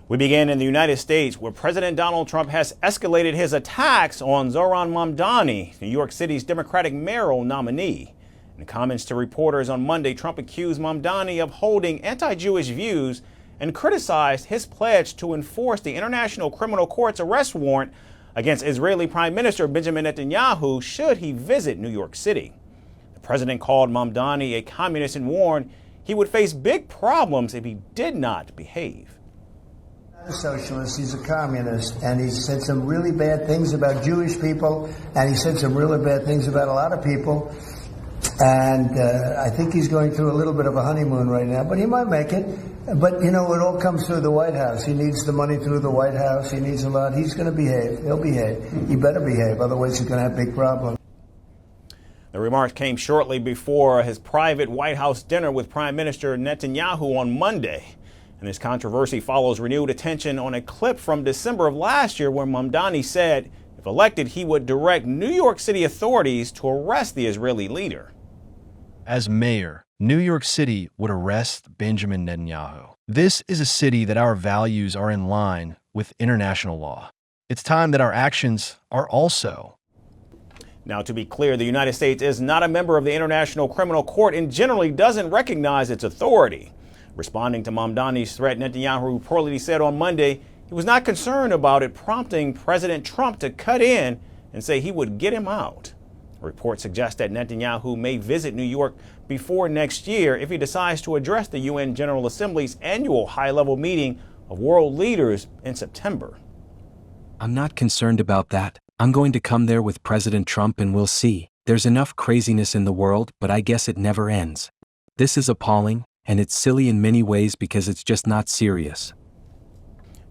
We begin in the United States, where President Donald Trump has escalated his attacks on Zohran Mamdani, New York City's Democratic mayoral nominee. In comments to reporters on Monday, Trump accused Mamdani of holding anti-Jewish views and criticized his pledge to enforce the International Criminal Court's arrest warrant against Israeli Prime Minister Benjamin Netanyahu should he visit New York City. The president called Mamdani a communist and warned he would face big problems if he did not behave. A socialist, he's a communist, and he said some really bad things about Jewish people, and he said some really bad things about a lot of people. And I think he's going through a little bit of a honeymoon right now, but he might make it. But, you know, it all comes through the White House. He needs the money through the White House. He needs a lot. He's going to behave. He'll behave. He better behave, otherwise he's going to have big problems. The remarks came shortly before his private White House dinner with Prime Minister Netanyahu on Monday. And this controversy follows renewed attention on a clip from December of last year where Mamdani said, if elected, he would direct New York City authorities to arrest the Israeli leader. As mayor, New York City would arrest Benjamin Netanyahu. This is a city that our values are in line with international law. It's time that our actions are also. Now, to be clear, the United States is not a member of the International Criminal Court and generally doesn't recognize its authority. Responding to Mamdani's threat, Netanyahu reportedly said on Monday he was not concerned about it, prompting President Trump to cut in and say he would get him out. Reports suggest that Netanyahu may visit New York before next year if he decides to address the UN General Assembly's annual high-level meeting of world leaders in September. I'm not concerned about that. I'm going to come there with President Trump and we'll see. There's enough craziness in the world, but I guess it never ends. This is appalling, and it's silly in many ways because it's just not serious.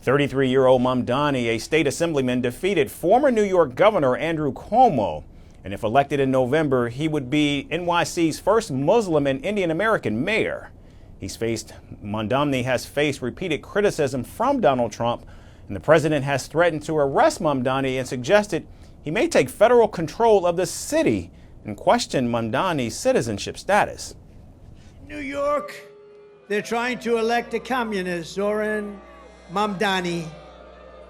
33-year-old Mamdani, a state assemblyman, defeated former New York Governor Andrew Cuomo. And if elected in November, he would be NYC's first Muslim and Indian American mayor. Mamdani has faced repeated criticism from Donald Trump, and the president has threatened to arrest Mamdani and suggested he may take federal control of the city and question Mamdani's citizenship status. New York, they're trying to elect a communist, Zohran Mamdani,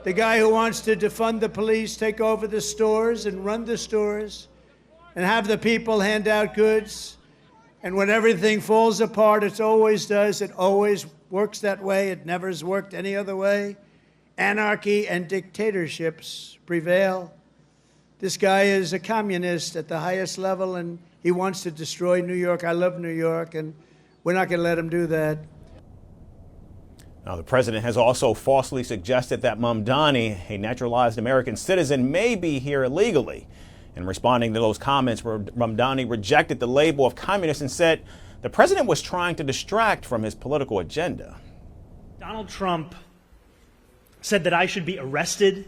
the guy who wants to defund the police, take over the stores and run the stores and have the people hand out goods. And when everything falls apart, it always does. It always works that way. It never has worked any other way. Anarchy and dictatorships prevail. This guy is a communist at the highest level, and he wants to destroy New York. I love New York, and we're not going to let him do that. Now, the president has also falsely suggested that Mamdani, a naturalized American citizen, may be here illegally. In responding to those comments, Mamdani rejected the label of communist and said the president was trying to distract from his political agenda. Donald Trump said that I should be arrested.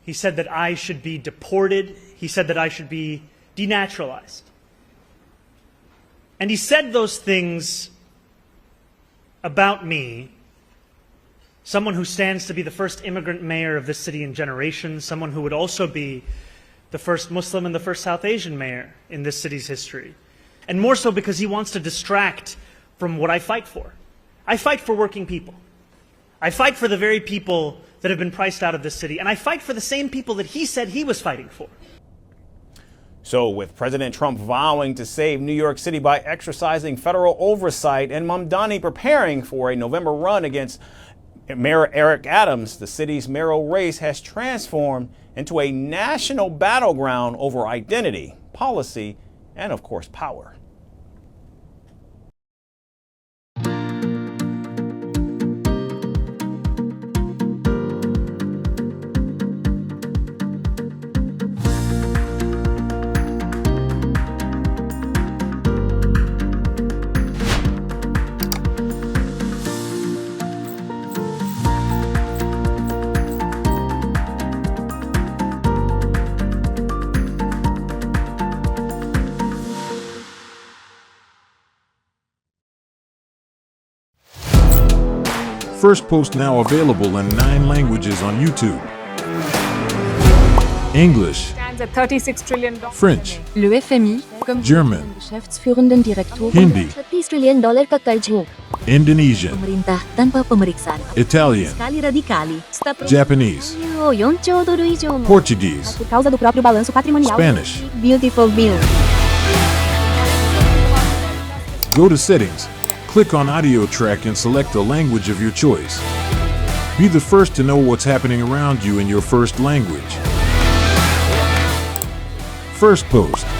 He said that I should be deported. He said that I should be denaturalized. And he said those things about me, someone who stands to be the first immigrant mayor of this city in generations, someone who would also be the first Muslim and the first South Asian mayor in this city's history. And more so because he wants to distract from what I fight for. I fight for working people. I fight for the very people that have been priced out of this city, and I fight for the same people that he said he was fighting for. So with President Trump vowing to save New York City by exercising federal oversight and Mamdani preparing for a November run against Mayor Eric Adams, the city's mayoral race has transformed into a national battleground over identity, policy, and of course, power. Firstpost now available in 9 languages on YouTube. English, stands at $36 trillion. French, Le FMI, comme German, geschäftsführenden Direktor, Hindi, $30 trillion का कर्ज हो Indonesian, Pemerintah tanpa pemeriksaan. Italian, Sekali radikali. Japanese, 4兆ドル以上も Portuguese, por causa do próprio balanço patrimonial. Spanish. Beautiful bill. Go to Settings, click on Audio Track and select a language of your choice. Be the first to know what's happening around you in your first language. Firstpost.